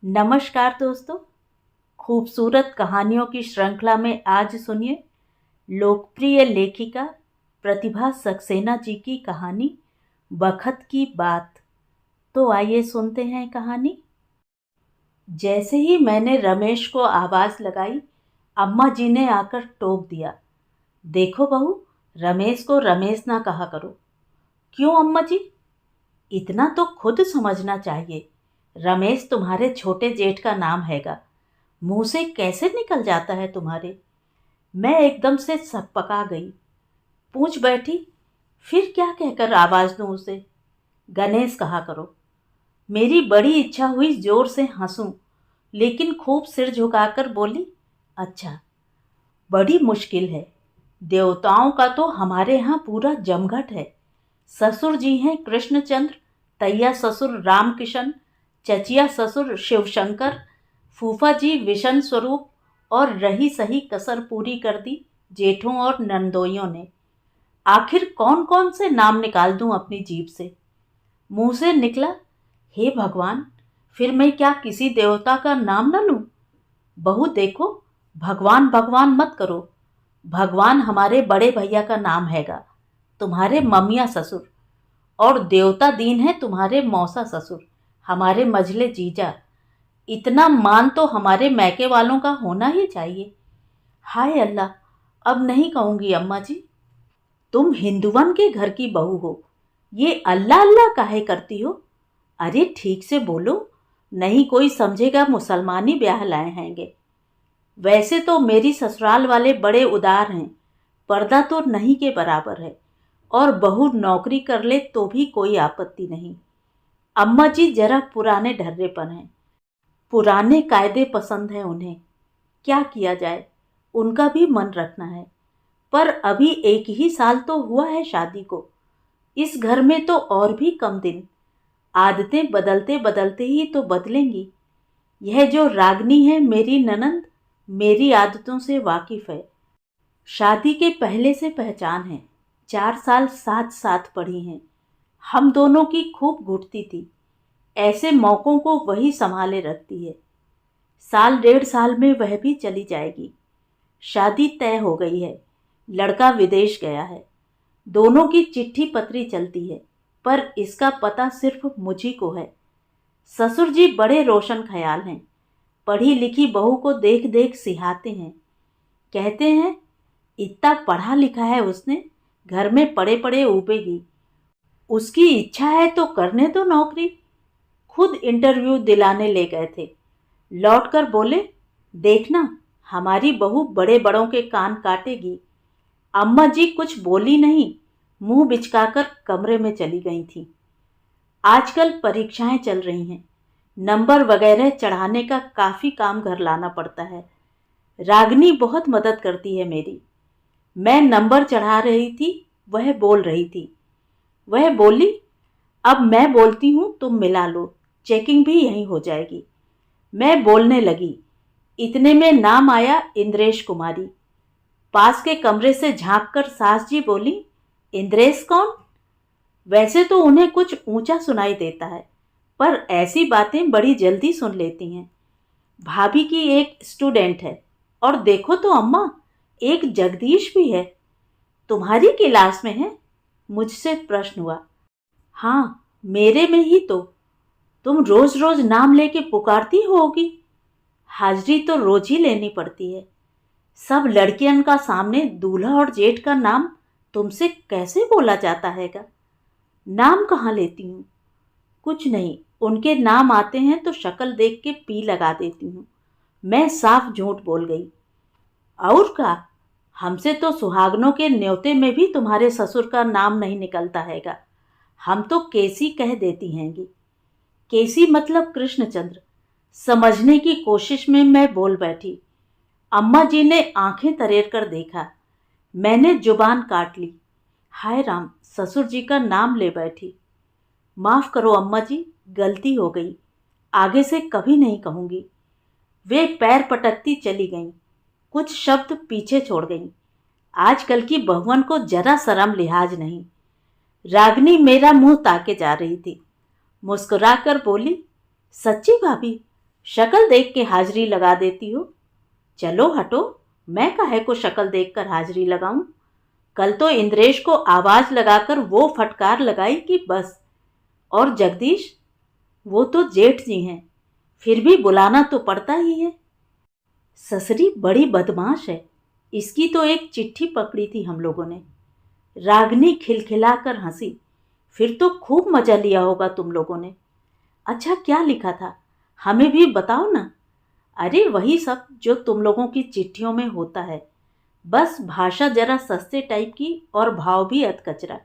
नमस्कार दोस्तों। खूबसूरत कहानियों की श्रृंखला में आज सुनिए लोकप्रिय लेखिका प्रतिभा सक्सेना जी की कहानी बखत की बात। तो आइए सुनते हैं कहानी। जैसे ही मैंने रमेश को आवाज़ लगाई, अम्मा जी ने आकर टोक दिया, देखो बहू, रमेश को रमेश ना कहा करो। क्यों अम्मा जी? इतना तो खुद समझना चाहिए। रमेश तुम्हारे छोटे जेठ का नाम हैगा, मुंह से कैसे निकल जाता है तुम्हारे? मैं एकदम से सकपका गई, पूछ बैठी, फिर क्या कहकर आवाज दूं उसे? गणेश कहा करो। मेरी बड़ी इच्छा हुई जोर से हंसूं, लेकिन खूब सिर झुकाकर बोली, अच्छा, बड़ी मुश्किल है। देवताओं का तो हमारे यहाँ पूरा जमघट है। ससुर जी हैं कृष्णचंद्र, तैया ससुर रामकिशन, चचिया ससुर शिवशंकर, फूफा जी विशन स्वरूप, और रही सही कसर पूरी कर दी जेठों और नंदोइयों ने। आखिर कौन कौन से नाम निकाल दूं अपनी जीभ से? मुंह से निकला, हे भगवान, फिर मैं क्या किसी देवता का नाम न लूं? बहू देखो, भगवान भगवान मत करो। भगवान हमारे बड़े भैया का नाम हैगा, तुम्हारे ममिया ससुर, और देवता दीन है तुम्हारे मौसा ससुर, हमारे मझले जीजा। इतना मान तो हमारे मैके वालों का होना ही चाहिए। हाय अल्लाह, अब नहीं कहूंगी अम्मा जी। तुम हिंदुवन के घर की बहू हो, ये अल्लाह अल्लाह काहे करती हो? अरे ठीक से बोलो, नहीं कोई समझेगा मुसलमानी ब्याह लाए हैंगे। वैसे तो मेरी ससुराल वाले बड़े उदार हैं, पर्दा तो नहीं के बराबर है, और बहू नौकरी कर ले तो भी कोई आपत्ति नहीं। अम्मा जी जरा पुराने ढर्रेपन हैं, पुराने कायदे पसंद हैं उन्हें। क्या किया जाए, उनका भी मन रखना है। पर अभी 1 ही साल तो हुआ है शादी को। इस घर में तो और भी कम दिन। आदतें बदलते बदलते ही तो बदलेंगी। यह जो रागनी है मेरी ननंद, मेरी आदतों से वाकिफ है। शादी के पहले से पहचान है। 4 साल साथ साथ पढ़ी हैं। हम दोनों की खूब घुटती थी। ऐसे मौक़ों को वही संभाले रखती है। साल 1.5 साल में वह भी चली जाएगी। शादी तय हो गई है। लड़का विदेश गया है। दोनों की चिट्ठी पत्री चलती है, पर इसका पता सिर्फ मुझी को है। ससुर जी बड़े रोशन ख्याल हैं। पढ़ी लिखी बहू को देख देख सिहाते हैं। कहते हैं, इतना पढ़ा लिखा है उसने, घर में पड़े पड़े उबेगी। उसकी इच्छा है तो करने दो नौकरी। खुद इंटरव्यू दिलाने ले गए थे। लौट कर बोले, देखना, हमारी बहू बड़े बड़ों के कान काटेगी। अम्मा जी कुछ बोली नहीं, मुंह बिचकाकर कमरे में चली गई थी। आजकल परीक्षाएं चल रही हैं, नंबर वगैरह चढ़ाने का काफ़ी काम घर लाना पड़ता है। रागनी बहुत मदद करती है मेरी। मैं नंबर चढ़ा रही थी, वह बोल रही थी। वह बोली, अब मैं बोलती हूँ, तुम मिला लो, चेकिंग भी यहीं हो जाएगी। मैं बोलने लगी, इतने में नाम आया इंद्रेश कुमारी। पास के कमरे से झांककर सास जी बोली, इंद्रेश कौन? वैसे तो उन्हें कुछ ऊंचा सुनाई देता है, पर ऐसी बातें बड़ी जल्दी सुन लेती हैं। भाभी की एक स्टूडेंट है, और देखो तो अम्मा, एक जगदीश भी है। तुम्हारी क्लास में है? मुझसे प्रश्न हुआ। हाँ, मेरे में ही तो। तुम रोज रोज नाम लेके पुकारती होगी। हाजिरी तो रोज ही लेनी पड़ती है। सब लड़कियन का सामने दूल्हा और जेठ का नाम तुमसे कैसे बोला जाता हैगा? नाम कहाँ लेती हूँ? कुछ नहीं, उनके नाम आते हैं तो शक्ल देख के पी लगा देती हूँ। मैं साफ झूठ बोल गई। और का, हमसे तो सुहागनों के न्योते में भी तुम्हारे ससुर का नाम नहीं निकलता हैगा। हम तो केसी कह देती हैंगी। केसी मतलब कृष्णचंद्र। समझने की कोशिश में मैं बोल बैठी। अम्मा जी ने आंखें तरेर कर देखा। मैंने जुबान काट ली। हाय राम, ससुर जी का नाम ले बैठी। माफ़ करो अम्मा जी, गलती हो गई, आगे से कभी नहीं कहूँगी। वे पैर पटकती चली गईं, कुछ शब्द पीछे छोड़ गईं। आजकल की बहुअन को जरा शर्म लिहाज नहीं। रागनी मेरा मुंह ताके जा रही थी। मुस्कुराकर बोली, सच्ची भाभी, शक्ल देख के हाजिरी लगा देती हो। चलो हटो, मैं काहे को शक्ल देखकर हाजिरी लगाऊं। कल तो इंद्रेश को आवाज लगाकर वो फटकार लगाई कि बस। और जगदीश, वो तो जेठ जी हैं, फिर भी बुलाना तो पड़ता ही है। ससुरी बड़ी बदमाश है, इसकी तो एक चिट्ठी पकड़ी थी हम लोगों ने। रागनी खिलखिलाकर हंसी। फिर तो खूब मजा लिया होगा तुम लोगों ने। अच्छा, क्या लिखा था, हमें भी बताओ ना। अरे वही सब जो तुम लोगों की चिट्ठियों में होता है, बस भाषा जरा सस्ते टाइप की और भाव भी अधकचरा।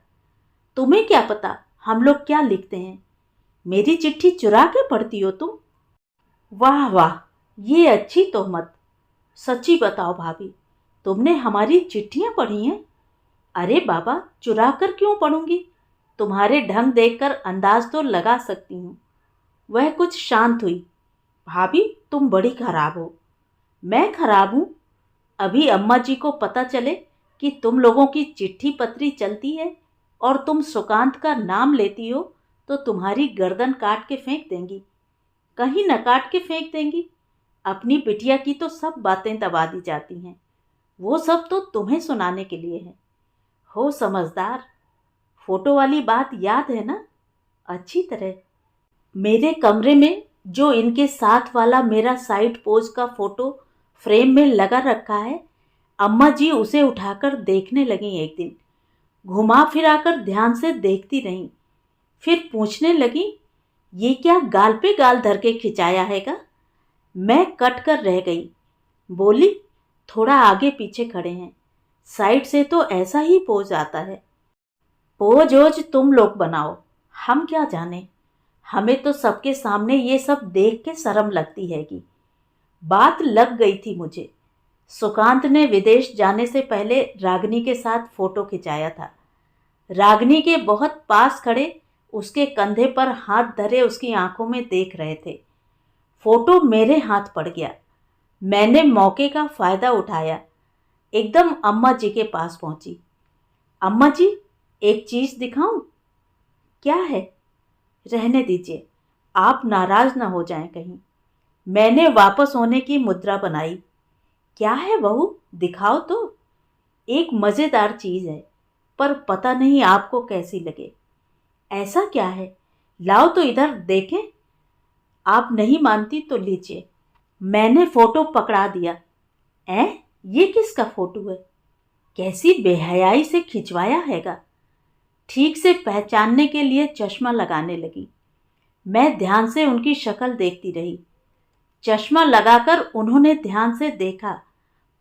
तुम्हें क्या पता हम लोग क्या लिखते हैं। मेरी चिट्ठी चुरा के पढ़ती हो तुम। वाह वाह, ये अच्छी तोहमत। सच्ची बताओ भाभी, तुमने हमारी चिट्ठियां पढ़ी हैं? अरे बाबा, चुरा कर क्यों पढ़ूंगी। तुम्हारे ढंग देखकर अंदाज तो लगा सकती हूँ। वह कुछ शांत हुई। भाभी, तुम बड़ी खराब हो। मैं खराब हूँ? अभी अम्मा जी को पता चले कि तुम लोगों की चिट्ठी पत्री चलती है और तुम सुकांत का नाम लेती हो तो तुम्हारी गर्दन काट के फेंक देंगी। कहीं न काट के फेंक देंगी। अपनी बिटिया की तो सब बातें दबा दी जाती हैं। वो सब तो तुम्हें सुनाने के लिए है। हो समझदार। फोटो वाली बात याद है ना? अच्छी तरह। मेरे कमरे में जो इनके साथ वाला मेरा साइड पोज का फोटो फ्रेम में लगा रखा है, अम्मा जी उसे उठाकर देखने लगी एक दिन। घुमा फिराकर ध्यान से देखती रहीं। फिर पूछने लगी, ये क्या गाल पे गाल धर के खिंचाया हैगा? मैं कट कर रह गई। बोली, थोड़ा आगे पीछे खड़े हैं, साइड से तो ऐसा ही पोज आता है। पोज ओज तुम लोग बनाओ, हम क्या जाने। हमें तो सबके सामने ये सब देख के शर्म लगती हैगी। बात लग गई थी मुझे। सुकांत ने विदेश जाने से पहले रागनी के साथ फोटो खिंचाया था। रागनी के बहुत पास खड़े उसके कंधे पर हाथ धरे उसकी आंखों में देख रहे थे। फोटो मेरे हाथ पड़ गया। मैंने मौके का फायदा उठाया। एकदम अम्मा जी के पास पहुंची। अम्मा जी, एक चीज दिखाऊं? क्या है? रहने दीजिए, आप नाराज ना हो जाएं कहीं। मैंने वापस होने की मुद्रा बनाई। क्या है बहू, दिखाओ तो। एक मजेदार चीज है, पर पता नहीं आपको कैसी लगे। ऐसा क्या है? लाओ तो इधर देखें। आप नहीं मानती तो लीजिए। मैंने फोटो पकड़ा दिया। ये किसका फोटो है? कैसी बेहयाई से खिंचवाया हैगा। ठीक से पहचानने के लिए चश्मा लगाने लगी। मैं ध्यान से उनकी शक्ल देखती रही। चश्मा लगाकर उन्होंने ध्यान से देखा,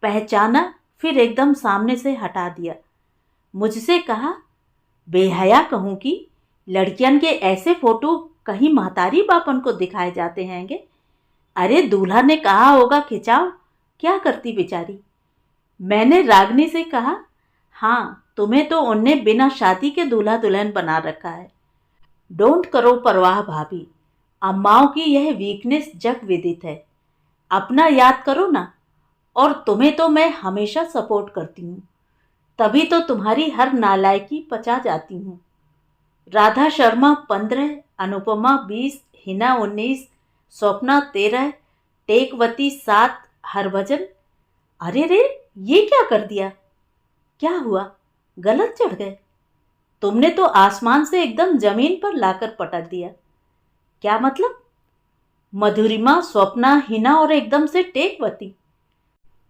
पहचाना, फिर एकदम सामने से हटा दिया। मुझसे कहा, बेहया कहूँ कि लड़कियन के ऐसे फोटो कहीं महतारी बापन को दिखाए जाते हैंगे। अरे दूल्हा ने कहा होगा खिंचाओ, क्या करती बेचारी। मैंने रागनी से कहा, हाँ, तुम्हें तो उनने बिना शादी के दूल्हा दुल्हन बना रखा है। डोंट करो परवाह भाभी, अम्माओं की यह वीकनेस जग विदित है। अपना याद करो ना। और तुम्हें तो मैं हमेशा सपोर्ट करती हूँ, तभी तो तुम्हारी हर नालायकी पचा जाती हूँ। राधा शर्मा 15, अनुपमा 20, हिना 19, स्वप्ना 13, टेकवती 7, हरभजन। अरे रे, ये क्या कर दिया? क्या हुआ, गलत चढ़ गए? तुमने तो आसमान से एकदम जमीन पर लाकर पटक दिया। क्या मतलब? मधुरिमा, स्वप्ना, हिना और एकदम से टेकवती।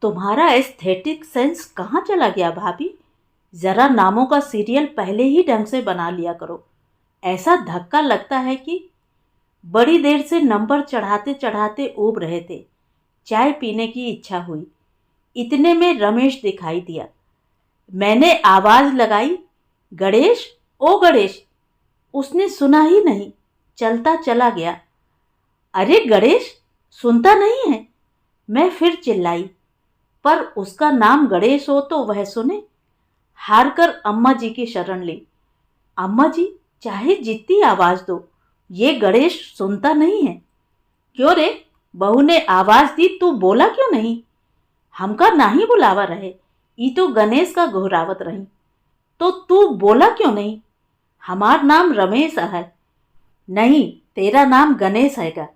तुम्हारा एस्थेटिक सेंस कहाँ चला गया भाभी? जरा नामों का सीरियल पहले ही ढंग से बना लिया करो। ऐसा धक्का लगता है कि बड़ी देर से नंबर चढ़ाते चढ़ाते ऊब रहे थे। चाय पीने की इच्छा हुई। इतने में रमेश दिखाई दिया। मैंने आवाज लगाई, गणेश, ओ गणेश। उसने सुना ही नहीं, चलता चला गया। अरे गणेश, सुनता नहीं है? मैं फिर चिल्लाई, पर उसका नाम गणेश हो तो वह सुने। हार कर अम्मा जी की शरण ली। अम्मा जी, चाहे जितनी आवाज दो, ये गणेश सुनता नहीं है। क्यों रे, बहू ने आवाज दी, तू बोला क्यों नहीं? हमका नाही बुलावा रहे, ई तो गणेश का घोरावत रही। तो तू बोला क्यों नहीं? हमार नाम रमेश है। नहीं, तेरा नाम गणेश हैगा।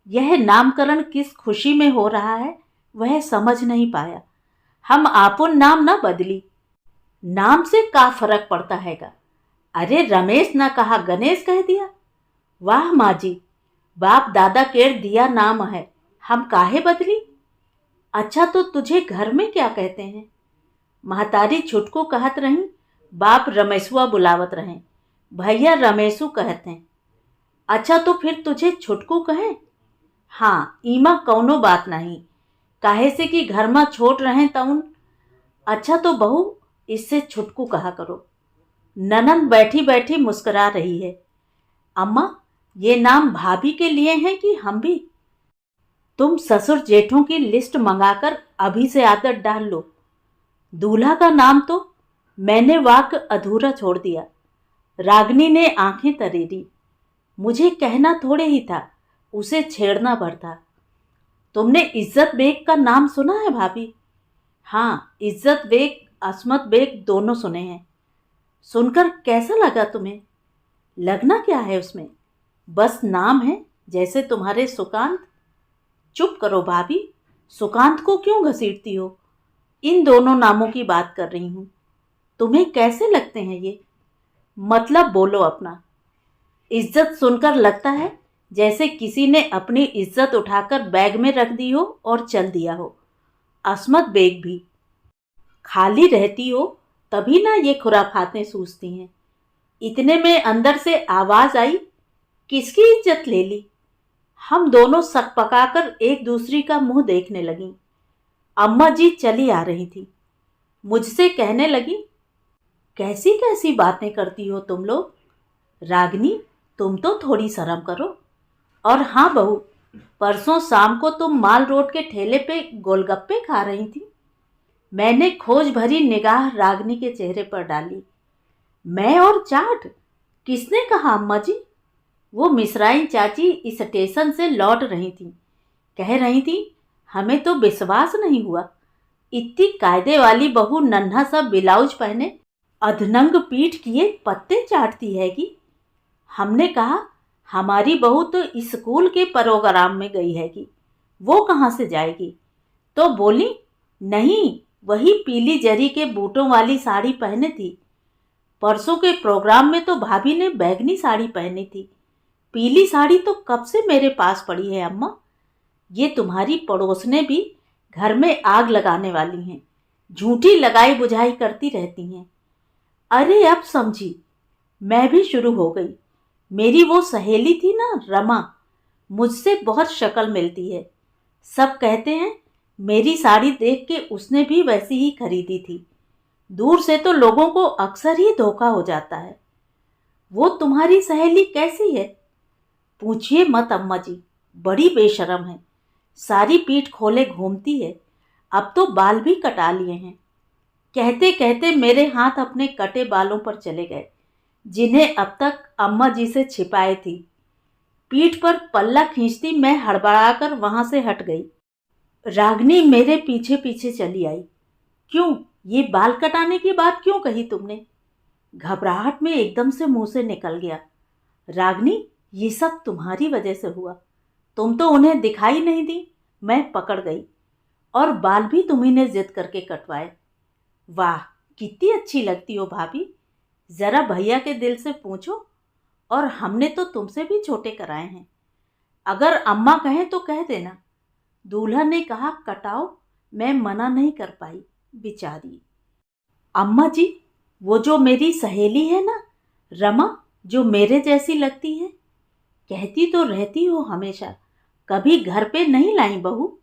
यह नामकरण किस खुशी में हो रहा है वह समझ नहीं पाया। हम आपन नाम न बदली, नाम से का फर्क पड़ता हैगा। अरे रमेश ना कहा गणेश कह दिया। वाह माँ जी, बाप दादा केर दिया नाम है, हम काहे बदली। अच्छा तो तुझे घर में क्या कहते हैं? महतारी छुटकू कहत रही, बाप रमेशुआ बुलावत रहें, भैया रमेशू कहते हैं। अच्छा तो फिर तुझे छुटकू कहें? हाँ, ईमा कौनो बात नहीं, काहे से कि घर में छोट रहें तउन। अच्छा तो बहू इससे छुटकू कहा करो। ननंद बैठी बैठी मुस्कुरा रही है। अम्मा, ये नाम भाभी के लिए हैं कि हम भी? तुम ससुर जेठों की लिस्ट मंगाकर अभी से आदत डाल लो। दूल्हा का नाम तो मैंने वाक्य अधूरा छोड़ दिया। रागनी ने आंखें तरेरी। मुझे कहना थोड़े ही था, उसे छेड़ना भर था। तुमने इज्जत बेग का नाम सुना है भाभी? हाँ, इज्जत बेग असमत बेग दोनों सुने हैं। सुनकर कैसा लगा तुम्हें? लगना क्या है उसमें, बस नाम है, जैसे तुम्हारे सुकांत। चुप करो भाभी, सुकांत को क्यों घसीटती हो? इन दोनों नामों की बात कर रही हूँ। तुम्हें कैसे लगते हैं ये? मतलब बोलो अपना। इज्जत सुनकर लगता है जैसे किसी ने अपनी इज्जत उठाकर बैग में रख दी हो और चल दिया हो। असमत बेग भी खाली रहती हो तभी ना ये खुराफातें सूझती हैं। इतने में अंदर से आवाज आई, किसकी इज्जत ले ली? हम दोनों सक पकाकर एक दूसरी का मुंह देखने लगीं। अम्मा जी चली आ रही थी, मुझसे कहने लगी, कैसी कैसी बातें करती हो तुम लोग। रागनी, तुम तो थोड़ी शर्म करो। और हाँ बहू, परसों शाम को तुम माल रोड के ठेले पे गोलगप्पे खा रही थी। मैंने खोज भरी निगाह रागनी के चेहरे पर डाली। मैं और चाट? किसने कहा अम्मा जी? वो मिश्राइन चाची स्टेशन से लौट रही थी, कह रही थी, हमें तो विश्वास नहीं हुआ, इतनी कायदे वाली बहू नन्हा सा ब्लाउज पहने अधनंग पीठ किए पत्ते चाटती है कि। हमने कहा, हमारी बहू तो स्कूल के प्रोग्राम में गई है कि, वो कहाँ से जाएगी? तो बोली, नहीं, वही पीली जरी के बूटों वाली साड़ी पहने थी। परसों के प्रोग्राम में तो भाभी ने बैगनी साड़ी पहनी थी। पीली साड़ी तो कब से मेरे पास पड़ी है अम्मा। ये तुम्हारी पड़ोसने भी घर में आग लगाने वाली हैं, झूठी लगाई बुझाई करती रहती हैं। अरे अब समझी, मैं भी शुरू हो गई। मेरी वो सहेली थी ना रमा, मुझसे बहुत शक्ल मिलती है। सब कहते हैं मेरी साड़ी देख के उसने भी वैसी ही खरीदी थी। दूर से तो लोगों को अक्सर ही धोखा हो जाता है। वो तुम्हारी सहेली कैसी है? पूछिए मत अम्मा जी, बड़ी बेशरम है, सारी पीठ खोले घूमती है, अब तो बाल भी कटा लिए हैं। कहते कहते मेरे हाथ अपने कटे बालों पर चले गए, जिन्हें अब तक अम्मा जी से छिपाए थी। पीठ पर पल्ला खींचती मैं हड़बड़ाकर वहां से हट गई। रागनी मेरे पीछे पीछे चली आई। क्यों, ये बाल कटाने की बात क्यों कही तुमने? घबराहट में एकदम से मुंह से निकल गया, रागनी, ये सब तुम्हारी वजह से हुआ। तुम तो उन्हें दिखाई नहीं दी, मैं पकड़ गई, और बाल भी तुम्ही ने जिद करके कटवाए। वाह, कितनी अच्छी लगती हो भाभी, जरा भैया के दिल से पूछो, और हमने तो तुमसे भी छोटे कराए हैं। अगर अम्मा कहें तो कह देना। दूल्हा ने कहा, कटाओ, मैं मना नहीं कर पाई, बेचारी। अम्मा जी, वो जो मेरी सहेली है ना रमा, जो मेरे जैसी लगती है, कहती तो रहती हो हमेशा, कभी घर पे नहीं लाई बहू।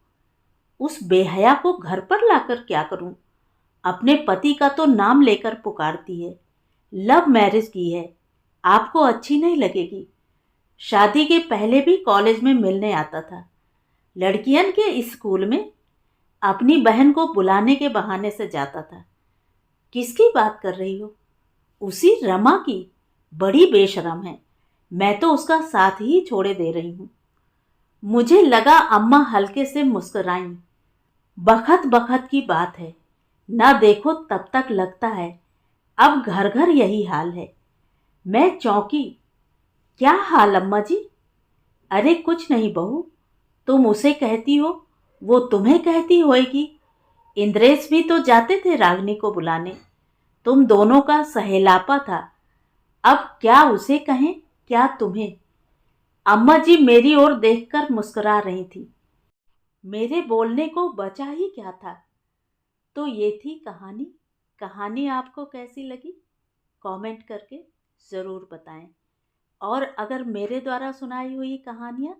उस बेहया को घर पर लाकर क्या करूं? अपने पति का तो नाम लेकर पुकारती है। लव मैरिज की है, आपको अच्छी नहीं लगेगी। शादी के पहले भी कॉलेज में मिलने आता था, लड़कियन के स्कूल में, अपनी बहन को बुलाने के बहाने से जाता था। किसकी बात कर रही हो? उसी रमा की, बड़ी बेशरम है, मैं तो उसका साथ ही छोड़े दे रही हूँ। मुझे लगा अम्मा हल्के से मुस्कुराईं। बखत बखत की बात है, ना देखो तब तक लगता है अब घर घर यही हाल है। मैं चौंकी। क्या हाल अम्मा जी? अरे कुछ नहीं बहू, तुम उसे कहती हो, वो तुम्हें कहती होएगी। इंद्रेश भी तो जाते थे रागिनी को बुलाने। तुम दोनों का सहेलापा था। अब क्या उसे कहें, क्या तुम्हें? अम्मा जी मेरी ओर देखकर मुस्कुरा रही थी। मेरे बोलने को बचा ही क्या था। तो ये थी कहानी। कहानी आपको कैसी लगी कमेंट करके ज़रूर बताएं। और अगर मेरे द्वारा सुनाई हुई कहानियाँ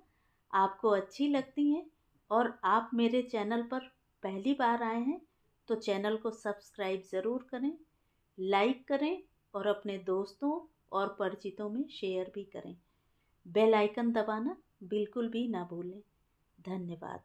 आपको अच्छी लगती हैं और आप मेरे चैनल पर पहली बार आए हैं तो चैनल को सब्सक्राइब ज़रूर करें, लाइक करें और अपने दोस्तों और परिचितों में शेयर भी करें। बेल आइकन दबाना बिल्कुल भी ना भूलें। धन्यवाद।